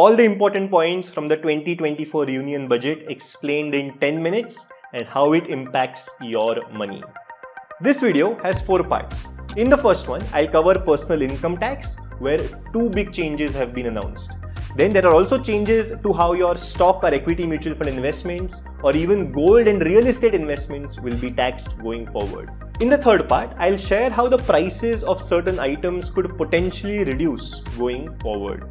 All the important points from the 2024 Union Budget explained in 10 minutes and how it impacts your money. This video has 4 parts. In the first one, I'll cover personal income tax, where 2 big changes have been announced. Then there are also changes to how your stock or equity mutual fund investments or even gold and real estate investments will be taxed going forward. In the third part, I'll share how the prices of certain items could potentially reduce going forward.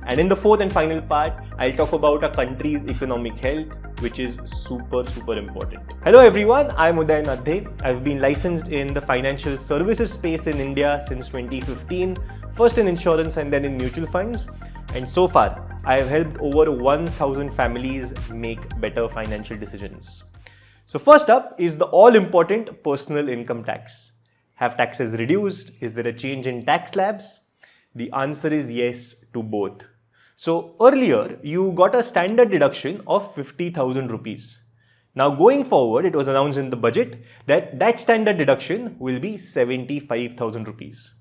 And in the fourth and final part, I'll talk about a country's economic health, which is super important. Hello everyone, I'm Udayan Adhye. I've been licensed in the financial services space in India since 2015, first in insurance and then in mutual funds. And so far, I have helped over 1,000 families make better financial decisions. So first up is the all-important personal income tax. Have taxes reduced? Is there a change in tax slabs? The answer is yes to both. So earlier, you got a standard deduction of 50,000 rupees. Now going forward, it was announced in the budget that that standard deduction will be 75,000 rupees.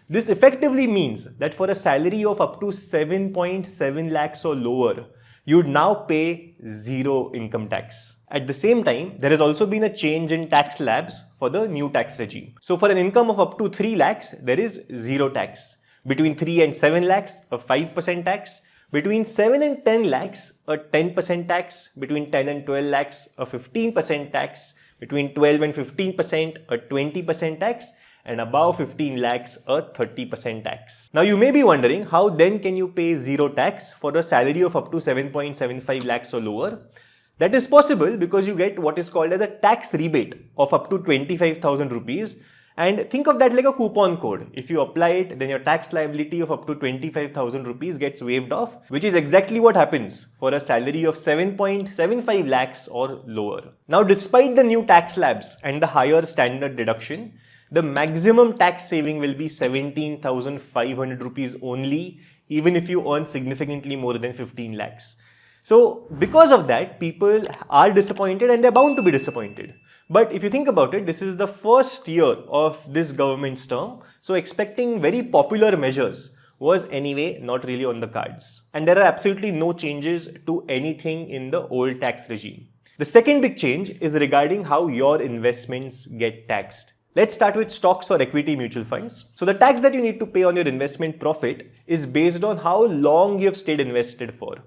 This effectively means that for a salary of up to 7.7 lakhs or lower, you would now pay zero income tax. At the same time, there has also been a change in tax slabs for the new tax regime. So for an income of up to 3 lakhs, there is zero tax. Between 3 and 7 lakhs, a 5% tax. Between 7 and 10 lakhs, a 10% tax. Between 10 and 12 lakhs, a 15% tax. Between 12 and 15%, a 20% tax. And above 15 lakhs, a 30% tax. Now you may be wondering, how then can you pay zero tax for a salary of up to 7.75 lakhs or lower? That is possible because you get what is called as a tax rebate of up to 25,000 rupees. And think of that like a coupon code. If you apply it, then your tax liability of up to 25,000 rupees gets waived off, which is exactly what happens for a salary of 7.75 lakhs or lower. Now, despite the new tax slabs and the higher standard deduction, the maximum tax saving will be 17,500 rupees only, even if you earn significantly more than 15 lakhs. So because of that, people are disappointed and they're bound to be disappointed. But if you think about it, this is the first year of this government's term. So expecting very popular measures was anyway not really on the cards. And there are absolutely no changes to anything in the old tax regime. The second big change is regarding how your investments get taxed. Let's start with stocks or equity mutual funds. So the tax that you need to pay on your investment profit is based on how long you have stayed invested for.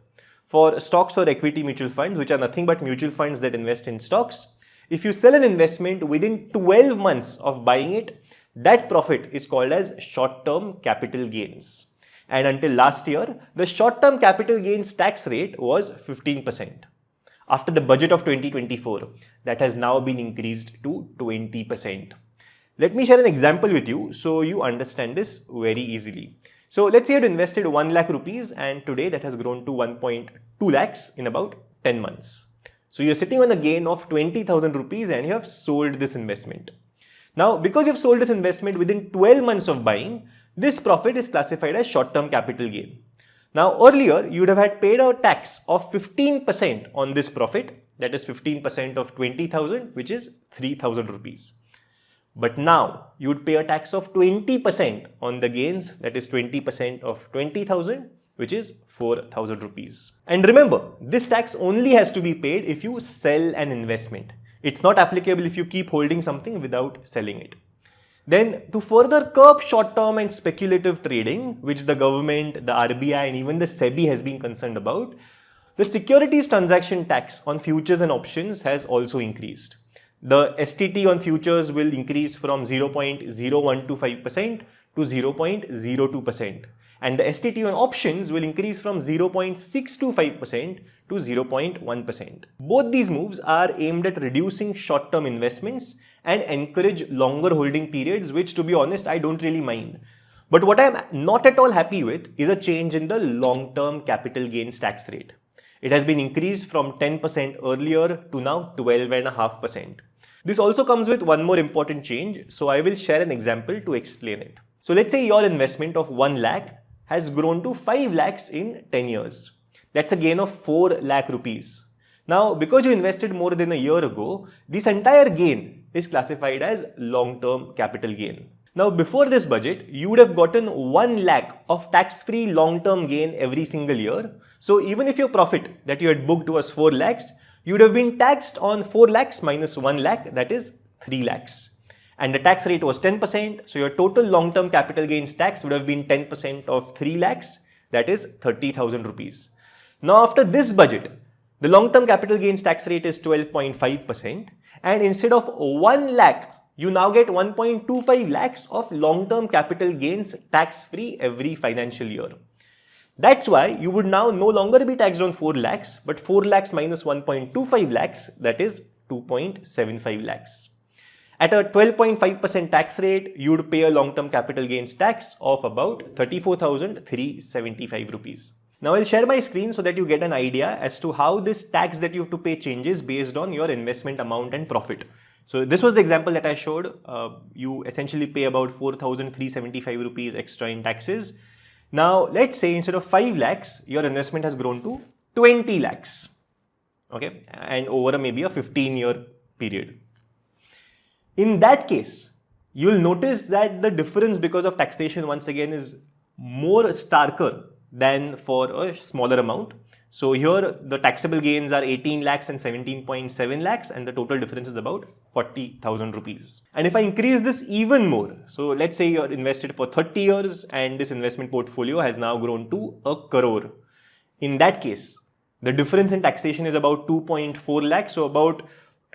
For stocks or equity mutual funds, which are nothing but mutual funds that invest in stocks, if you sell an investment within 12 months of buying it, that profit is called as short-term capital gains. And until last year, the short-term capital gains tax rate was 15%. After the budget of 2024, that has now been increased to 20%. Let me share an example with you so you understand this very easily. So let's say you had invested 1 lakh rupees and today that has grown to 1.2 lakhs in about 10 months. So you're sitting on a gain of 20,000 rupees and you have sold this investment. Now, because you've sold this investment within 12 months of buying, this profit is classified as short-term capital gain. Now, earlier, you would have had paid a tax of 15% on this profit, that is 15% of 20,000, which is 3,000 rupees. But now, you would pay a tax of 20% on the gains, that is 20% of 20,000, which is 4,000 rupees. And remember, this tax only has to be paid if you sell an investment. It's not applicable if you keep holding something without selling it. Then, to further curb short-term and speculative trading, which the government, the RBI and even the SEBI has been concerned about, the securities transaction tax on futures and options has also increased. The STT on futures will increase from 0.0125% to 0.02%. And the STT on options will increase from 0.625% to 0.1%. Both these moves are aimed at reducing short-term investments and encourage longer holding periods, which to be honest, I don't really mind. But what I'm not at all happy with is a change in the long-term capital gains tax rate. It has been increased from 10% earlier to now 12.5%. This also comes with one more important change, so I will share an example to explain it. So let's say your investment of 1 lakh has grown to 5 lakhs in 10 years. That's a gain of 4 lakh rupees. Now, because you invested more than a year ago, this entire gain is classified as long-term capital gain. Now, before this budget, you would have gotten 1 lakh of tax-free long-term gain every single year. So even if your profit that you had booked was 4 lakhs, you would have been taxed on 4 lakhs minus 1 lakh, that is 3 lakhs. And the tax rate was 10%, so your total long-term capital gains tax would have been 10% of 3 lakhs, that is 30,000 rupees. Now after this budget, the long-term capital gains tax rate is 12.5%, and instead of 1 lakh, you now get 1.25 lakhs of long-term capital gains tax-free every financial year. That's why you would now no longer be taxed on 4 lakhs, but 4 lakhs minus 1.25 lakhs, that is 2.75 lakhs. At a 12.5% tax rate, you would pay a long-term capital gains tax of about 34,375 rupees. Now I'll share my screen so that you get an idea as to how this tax that you have to pay changes based on your investment amount and profit. So this was the example that I showed. You essentially pay about 4,375 rupees extra in taxes. Now let's say instead of 5 lakhs, your investment has grown to 20 lakhs. Okay, and over maybe a 15-year period. In that case, you'll notice that the difference because of taxation once again is more starker than for a smaller amount. So here the taxable gains are 18 lakhs and 17.7 lakhs and the total difference is about 40,000 rupees. And if I increase this even more, so let's say you're invested for 30 years and this investment portfolio has now grown to 1 crore. In that case, the difference in taxation is about 2.4 lakhs, so about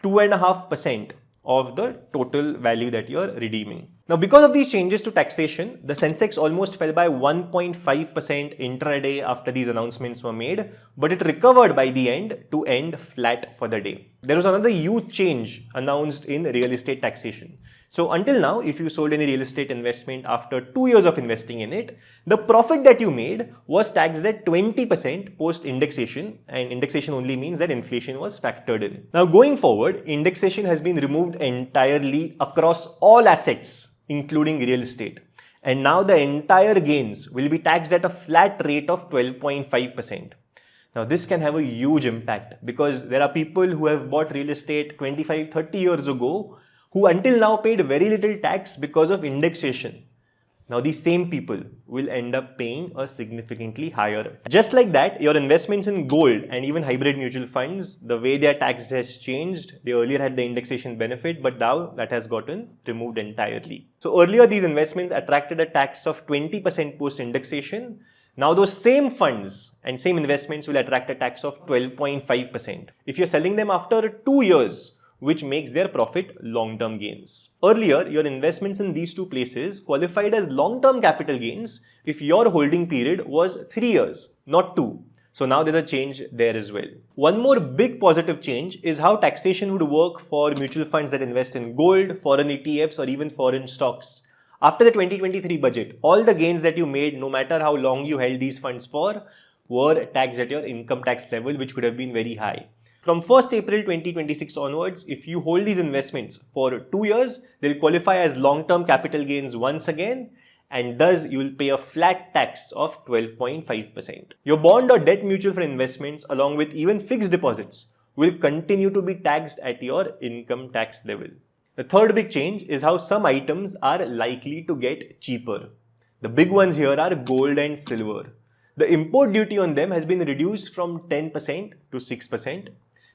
2.5% of the total value that you're redeeming. Now, because of these changes to taxation, the Sensex almost fell by 1.5% intraday after these announcements were made, but it recovered by the end to end flat for the day. There was another huge change announced in real estate taxation. So until now, if you sold any real estate investment after 2 years of investing in it, the profit that you made was taxed at 20% post indexation, and indexation only means that inflation was factored in. Now going forward, indexation has been removed entirely across all assets, including real estate. And now the entire gains will be taxed at a flat rate of 12.5%. Now this can have a huge impact because there are people who have bought real estate 25-30 years ago who until now paid very little tax because of indexation. Now these same people will end up paying a significantly higher. Just like that, your investments in gold and even hybrid mutual funds, the way their tax has changed. They earlier had the indexation benefit, but now that has gotten removed entirely. So earlier these investments attracted a tax of 20% post indexation. Now those same funds and same investments will attract a tax of 12.5% if you're selling them after 2 years, which makes their profit long-term gains. Earlier, your investments in these two places qualified as long-term capital gains if your holding period was 3 years, not 2. So now there's a change there as well. One more big positive change is how taxation would work for mutual funds that invest in gold, foreign ETFs, or even foreign stocks. After the 2023 budget, all the gains that you made, no matter how long you held these funds for, were taxed at your income tax level, which could have been very high. From 1st April 2026 onwards, if you hold these investments for 2 years, they'll qualify as long-term capital gains once again, and thus you will pay a flat tax of 12.5%. Your bond or debt mutual fund investments, along with even fixed deposits, will continue to be taxed at your income tax level. The third big change is how some items are likely to get cheaper. The big ones here are gold and silver. The import duty on them has been reduced from 10% to 6%.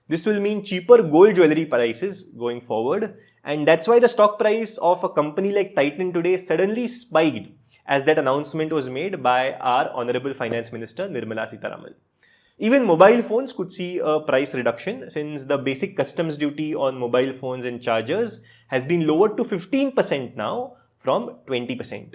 This will mean cheaper gold jewelry prices going forward, and that's why the stock price of a company like Titan today suddenly spiked as that announcement was made by our Honorable Finance Minister Nirmala Sitharaman. Even mobile phones could see a price reduction since the basic customs duty on mobile phones and chargers has been lowered to 15% now from 20%.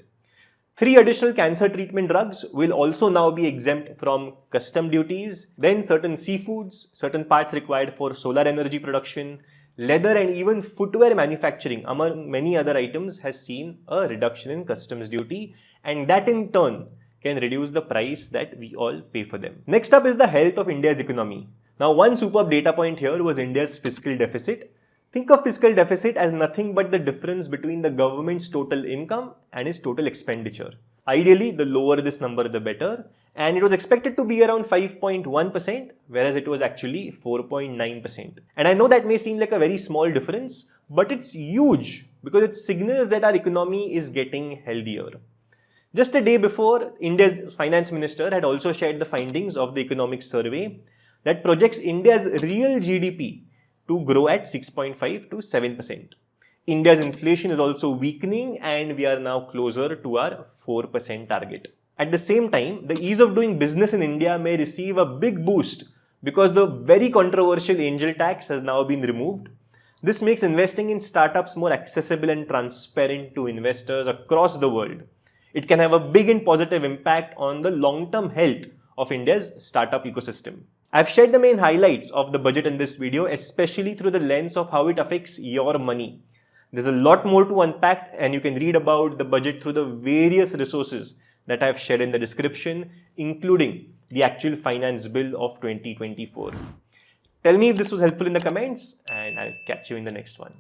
3 additional cancer treatment drugs will also now be exempt from custom duties. Then certain seafoods, certain parts required for solar energy production, leather and even footwear manufacturing, among many other items, has seen a reduction in customs duty, and that in turn can reduce the price that we all pay for them. Next up is the health of India's economy. Now one superb data point here was India's fiscal deficit. Think of fiscal deficit as nothing but the difference between the government's total income and its total expenditure. Ideally, the lower this number, the better. and it was expected to be around 5.1%, whereas it was actually 4.9%. And I know that may seem like a very small difference, but it's huge because it signals that our economy is getting healthier. Just a day before, India's finance minister had also shared the findings of the economic survey that projects India's real GDP to grow at 6.5 to 7%. India's inflation is also weakening and we are now closer to our 4% target. At the same time, the ease of doing business in India may receive a big boost because the very controversial angel tax has now been removed. This makes investing in startups more accessible and transparent to investors across the world. It can have a big and positive impact on the long-term health of India's startup ecosystem. I've shared the main highlights of the budget in this video, especially through the lens of how it affects your money. There's a lot more to unpack and you can read about the budget through the various resources that I've shared in the description, including the actual finance bill of 2024. Tell me if this was helpful in the comments and I'll catch you in the next one.